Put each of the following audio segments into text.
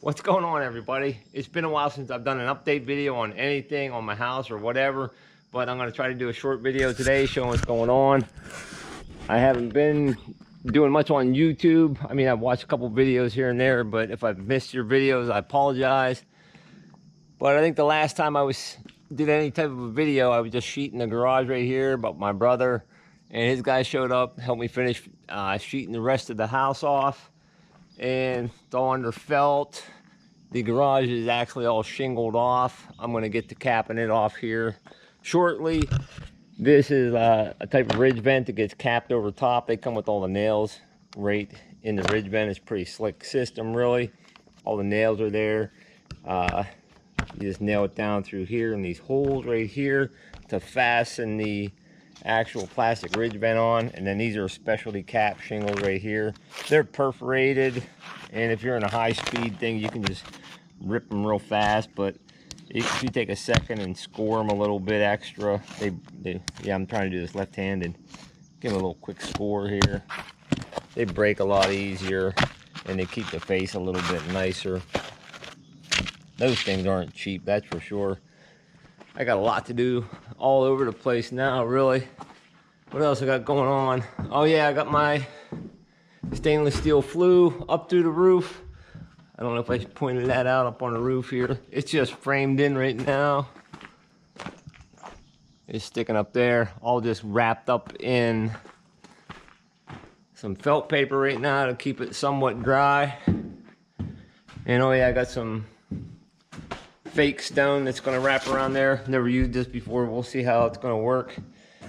What's going on, everybody? It's been a while since I've done an update video on anything on my house or whatever, but I'm going to try to do a short video today showing what's going on. I haven't been doing much on YouTube. I mean, I've watched a couple videos here and there, but if I've missed your videos, I apologize. But I think the last time I did any type of a video, I was just sheeting the garage right here, but my brother and his guy showed up, helped me finish sheeting the rest of the house off. And it's all under felt. The garage is actually all shingled off. I'm going to get to capping it off here shortly. This is a type of ridge vent that gets capped over top. They come with all the nails right in the ridge vent. It's a pretty slick system, really. All the nails are there. You just nail it down through here in these holes right here to fasten the actual plastic ridge vent on. And then these are specialty cap shingles right here. They're perforated, and if you're in a high speed thing, you can just rip them real fast. But if you take a second and score them a little bit extra, yeah, I'm trying to do this left-handed. Give them a little quick score here. They break a lot easier, and they keep the face a little bit nicer. Those things aren't cheap, that's for sure. I got a lot to do all over the place now, really. What else I got going on? Oh yeah, I got my stainless steel flue up through the roof. I don't know if I pointed that out up on the roof here. It's just framed in right now. It's sticking up there, all just wrapped up in some felt paper right now to keep it somewhat dry. And oh yeah, I got some fake stone that's going to wrap around there. Never used this before. We'll see how it's going to work. I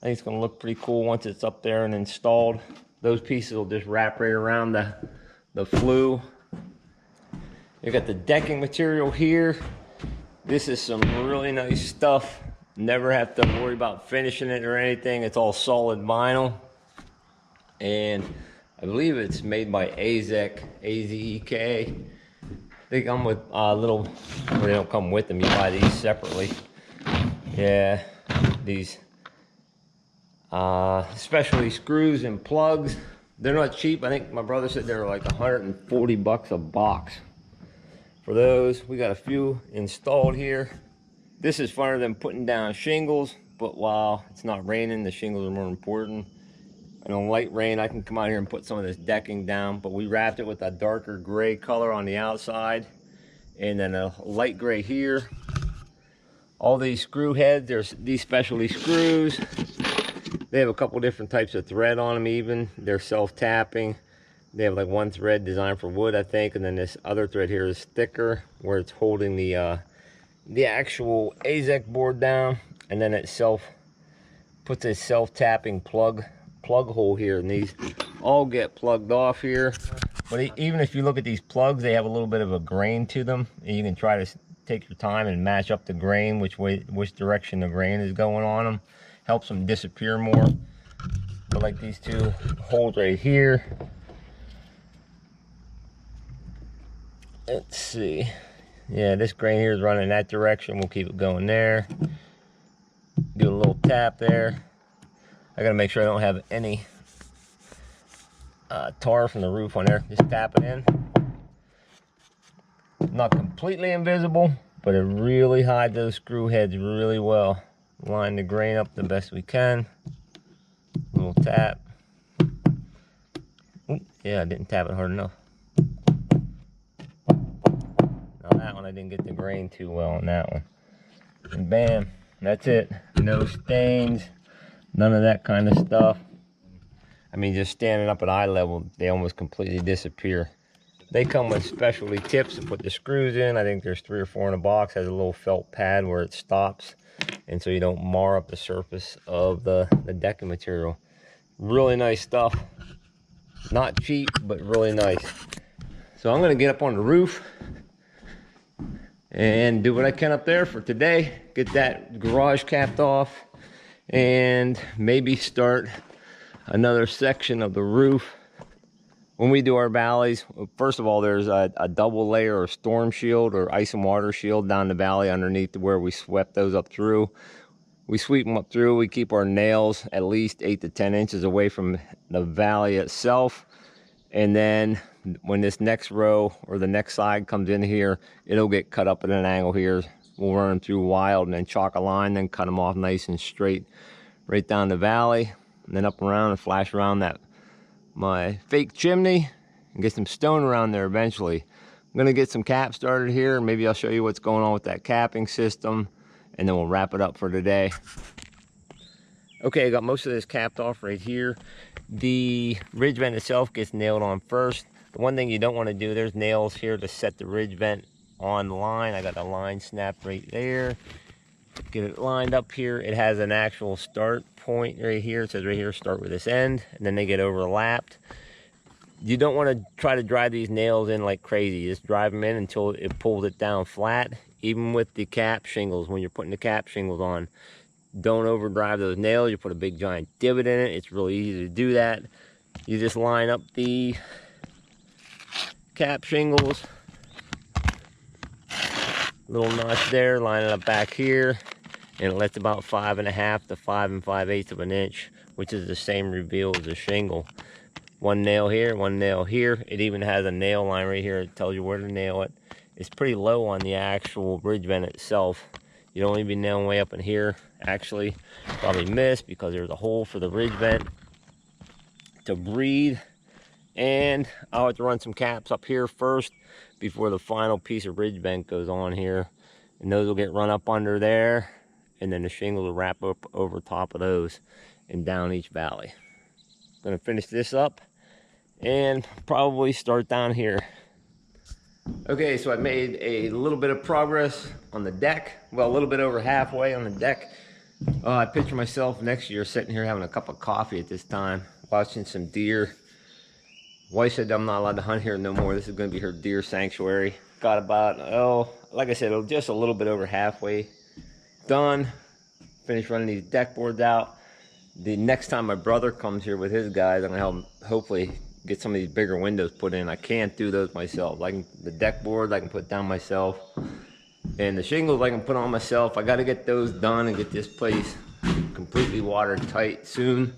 think it's going to look pretty cool once it's up there and installed. Those pieces will just wrap right around the flue. You got the decking material here. This is some really nice stuff. Never have to worry about finishing it or anything. It's all solid vinyl. And I believe it's made by AZEK, A-Z-E-K. They come with little, or they don't come with them, you buy these separately. Yeah, these specialty screws and plugs. They're not cheap. I think my brother said they were like 140 bucks a box for those. We got a few installed here. This is funner than putting down shingles, but while it's not raining, the shingles are more important. And on light rain, I can come out here and put some of this decking down, but we wrapped it with a darker gray color on the outside and then a light gray here. All these screw heads, there's these specialty screws. They have a couple different types of thread on them even. They're self-tapping. They have like one thread designed for wood, I think, and then this other thread here is thicker where it's holding the actual AZEK board down, and then it puts a self-tapping plug hole here, and these all get plugged off here. But even if you look at these plugs, they have a little bit of a grain to them, and you can try to take your time and match up the grain, which direction the grain is going on them. Helps them disappear more. But like these two holes right here, let's see, yeah, this grain here is running in that direction. We'll keep it going there. Do a little tap there. I gotta make sure I don't have any tar from the roof on there. Just tap it in. Not completely invisible, but it really hides those screw heads really well. Line the grain up the best we can. Little tap. Ooh, yeah, I didn't tap it hard enough. Now that one, I didn't get the grain too well on that one. And bam, that's it. No stains. None of that kind of stuff. I mean, just standing up at eye level, they almost completely disappear. They come with specialty tips to put the screws in. I think there's 3 or 4 in a box. Has a little felt pad where it stops, and so you don't mar up the surface of the decking material. Really nice stuff. Not cheap, but really nice. So I'm gonna get up on the roof and do what I can up there for today. Get that garage capped off, and maybe start another section of the roof. When we do our valleys, first of all, there's a double layer of storm shield or ice and water shield down the valley underneath where we swept those up through. We sweep them up through. We keep our nails at least 8 to 10 inches away from the valley itself. And then when this next row or the next side comes in here, it'll get cut up at an angle here. We'll run them through wild and then chalk a line, then cut them off nice and straight right down the valley, and then up around and flash around that my fake chimney and get some stone around there eventually. I'm gonna get some caps started here. Maybe I'll show you what's going on with that capping system, and then we'll wrap it up for today. Okay, I got most of this capped off right here. The ridge vent itself gets nailed on first. The one thing you don't want to do, there's nails here to set the ridge vent on the line. I got the line snapped right there. Get it lined up here. It has an actual start point right here. It says right here, start with this end, and then they get overlapped. You don't want to try to drive these nails in like crazy. You just drive them in until it pulls it down flat. Even with the cap shingles, when you're putting the cap shingles on, don't overdrive those nails. You put a big giant divot in it. It's really easy to do that. You just line up the cap shingles, little notch there, line it up back here, and it lets about 5.5 to 5 5/8 of an inch, which is the same reveal as a shingle. One nail here, one nail here. It even has a nail line right here. It tells you where to nail it. It's pretty low on the actual ridge vent itself. You don't even be nailing way up in here. Actually, probably missed because there's a hole for the ridge vent to breathe. And I'll have to run some caps up here first before the final piece of ridge vent goes on here. And those will get run up under there. And then the shingles will wrap up over top of those and down each valley. Gonna finish this up and probably start down here. Okay, so I made a little bit of progress on the deck. Well, a little bit over halfway on the deck. I picture myself next year sitting here having a cup of coffee at this time, watching some deer. Wife said I'm not allowed to hunt here no more. This is gonna be her deer sanctuary. Got about, like I said, just a little bit over halfway done. Finished running these deck boards out. The next time my brother comes here with his guys, I'm gonna help him hopefully get some of these bigger windows put in. I can't do those myself. The deck boards I can put down myself, and the shingles I can put on myself. I got to get those done and get this place completely watertight soon.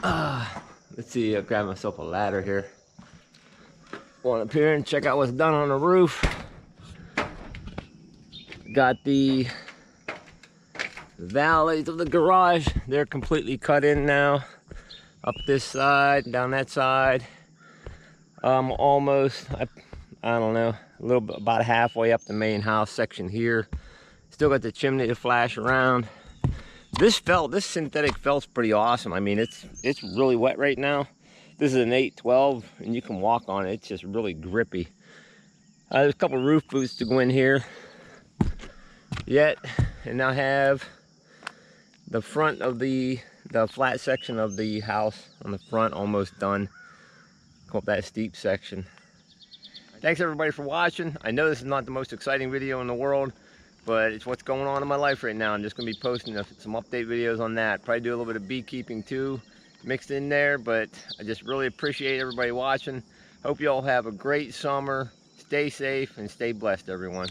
Let's see, I'll grab myself a ladder here. Going up here and check out what's done on the roof. Got the valleys of the garage. They're completely cut in now. Up this side, down that side. Almost, I don't know, a little bit, about halfway up the main house section here. Still got the chimney to flash around. This felt, this synthetic felt's pretty awesome. I mean, it's really wet right now. This is an 812, and you can walk on it. It's just really grippy. There's a couple roof boots to go in here yet, and I have the front of the flat section of the house on the front almost done. Go up that steep section. Thanks everybody for watching. I know this is not the most exciting video in the world, but it's what's going on in my life right now. I'm just gonna be posting some update videos on that. Probably do a little bit of beekeeping too, mixed in there, but I just really appreciate everybody watching. Hope you all have a great summer. Stay safe and stay blessed, everyone.